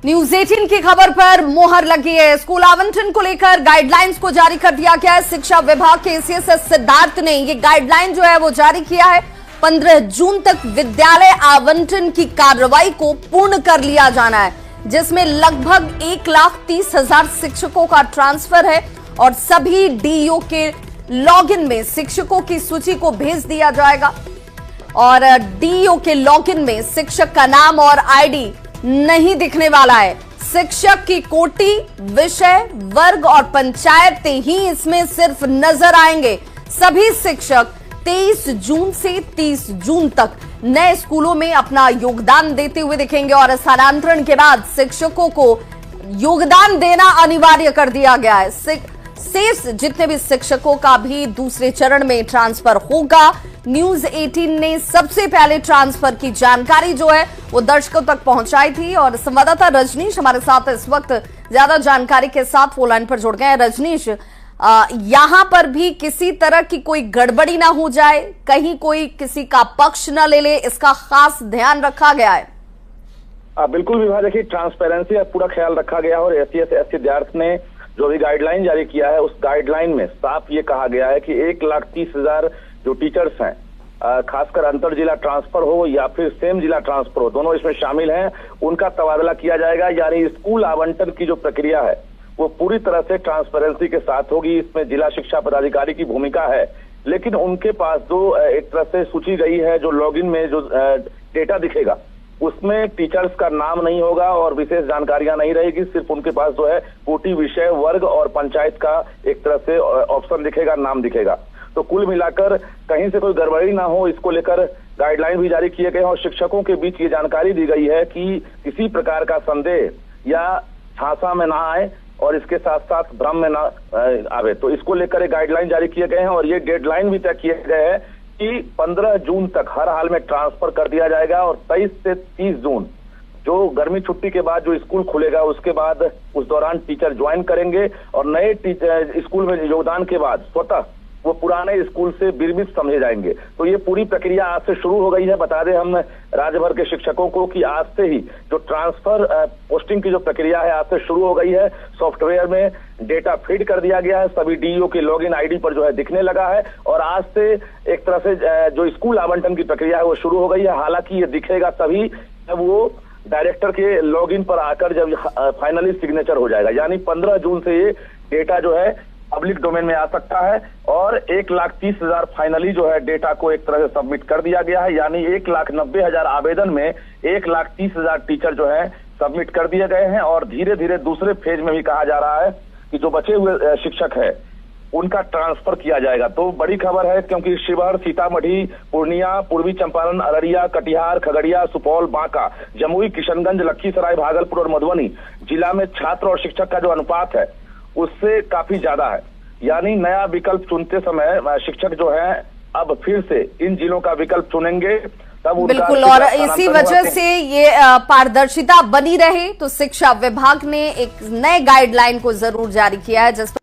News 18 की खबर पर मोहर लगी है। स्कूल आवंटन को लेकर गाइडलाइंस को जारी कर दिया गया है। शिक्षा विभाग के एसीएस सिद्धार्थ ने ये गाइडलाइन जो है वो जारी किया है। 15 जून तक विद्यालय आवंटन की कार्रवाई को पूर्ण कर लिया जाना है, जिसमें लगभग 1,30,000 शिक्षकों का ट्रांसफर है और सभी डीईओ के लॉगिन में शिक्षकों की सूची को भेज दिया जाएगा और डीईओ के लॉगिन में शिक्षक का नाम और आईडी नहीं दिखने वाला है। शिक्षक की कोटि, विषय, वर्ग और पंचायत ही इसमें सिर्फ नजर आएंगे। सभी शिक्षक 23 जून से 30 जून तक नए स्कूलों में अपना योगदान देते हुए दिखेंगे और स्थानांतरण के बाद शिक्षकों को योगदान देना अनिवार्य कर दिया गया है। शेष जितने भी शिक्षकों का भी दूसरे चरण में ट्रांसफर होगा। न्यूज 18 ने सबसे पहले ट्रांसफर की जानकारी जो है वो दर्शकों तक पहुंचाई थी और संवाददाता रजनीश हमारे साथ इस वक्त ज्यादा जानकारी के साथ फोन लाइन पर जुड़ गए हैं। रजनीश, यहां पर भी किसी तरह की कोई गड़बड़ी ना हो जाए, कहीं कोई किसी का पक्ष न ले ले, इसका खास ध्यान रखा गया है। बिल्कुल विभा, देखिए ट्रांसपेरेंसी का पूरा ख्याल रखा गया और एसीएस सिद्धार्थ ने जो भी गाइडलाइन जारी किया है उस गाइडलाइन में साफ ये कहा गया है कि 1,30,000 जो टीचर्स हैं, खासकर अंतर जिला ट्रांसफर हो या फिर सेम जिला ट्रांसफर हो, दोनों इसमें शामिल हैं, उनका तबादला किया जाएगा। यानी स्कूल आवंटन की जो प्रक्रिया है वो पूरी तरह से ट्रांसपेरेंसी के साथ होगी। इसमें जिला शिक्षा पदाधिकारी की भूमिका है, लेकिन उनके पास जो एक तरह से सूची गई है, जो लॉगिन में जो डेटा दिखेगा उसमें टीचर्स का नाम नहीं होगा और विशेष जानकारियां नहीं रहेगी। सिर्फ उनके पास जो है कोटि, विषय, वर्ग और पंचायत का एक तरह से ऑप्शन दिखेगा, नाम दिखेगा। तो कुल मिलाकर कहीं से कोई गड़बड़ी ना हो, इसको लेकर गाइडलाइन भी जारी किए गए हैं और शिक्षकों के बीच ये जानकारी दी गई है कि किसी प्रकार का संदेह या झांसा में ना आए और इसके साथ साथ भ्रम में ना आवे। तो इसको लेकर एक गाइडलाइन जारी किए गए हैं और ये डेडलाइन भी तय किए गए हैं कि 15 जून तक हर हाल में ट्रांसफर कर दिया जाएगा और 23 से 30 जून जो गर्मी छुट्टी के बाद जो स्कूल खुलेगा उसके बाद उस दौरान टीचर ज्वाइन करेंगे और नए टीचर स्कूल में योगदान के बाद स्वतः वो पुराने स्कूल से विरमित समझे जाएंगे। तो ये पूरी प्रक्रिया आज से शुरू हो गई है। बता दें हम राज्य भर के शिक्षकों को कि आज से ही जो ट्रांसफर पोस्टिंग की जो प्रक्रिया है आज से शुरू हो गई है। सॉफ्टवेयर में डेटा फीड कर दिया गया है, सभी डीईओ के लॉगिन आईडी पर जो है दिखने लगा है और आज से एक तरह से जो स्कूल आवंटन की प्रक्रिया है वो शुरू हो गई है। हालांकि ये दिखेगा तभी जब वो डायरेक्टर के लॉगिन पर आकर जब फाइनली सिग्नेचर हो जाएगा। यानी 15 जून से ये डेटा जो है पब्लिक डोमेन में आ सकता है और 1,30,000 फाइनली जो है डेटा को एक तरह से सबमिट कर दिया गया है। यानी 1,90,000 आवेदन में 1,30,000 टीचर जो है सबमिट कर दिए गए हैं और धीरे धीरे दूसरे फेज में भी कहा जा रहा है कि जो बचे हुए शिक्षक है उनका ट्रांसफर किया जाएगा। तो बड़ी खबर है क्योंकि शिवहर, सीतामढ़ी, पूर्णिया, पूर्वी चंपारण, अररिया, कटिहार, खगड़िया, सुपौल, बांका, जमुई, किशनगंज, लखीसराय, भागलपुर और मधुबनी जिला में छात्र और शिक्षक का जो अनुपात है उससे काफी ज्यादा है। यानी नया विकल्प चुनते समय शिक्षक जो है अब फिर से इन जिलों का विकल्प चुनेंगे तब बिल्कुल, और इसी वजह से ये पारदर्शिता बनी रहे तो शिक्षा विभाग ने एक नए गाइडलाइन को जरूर जारी किया है जिस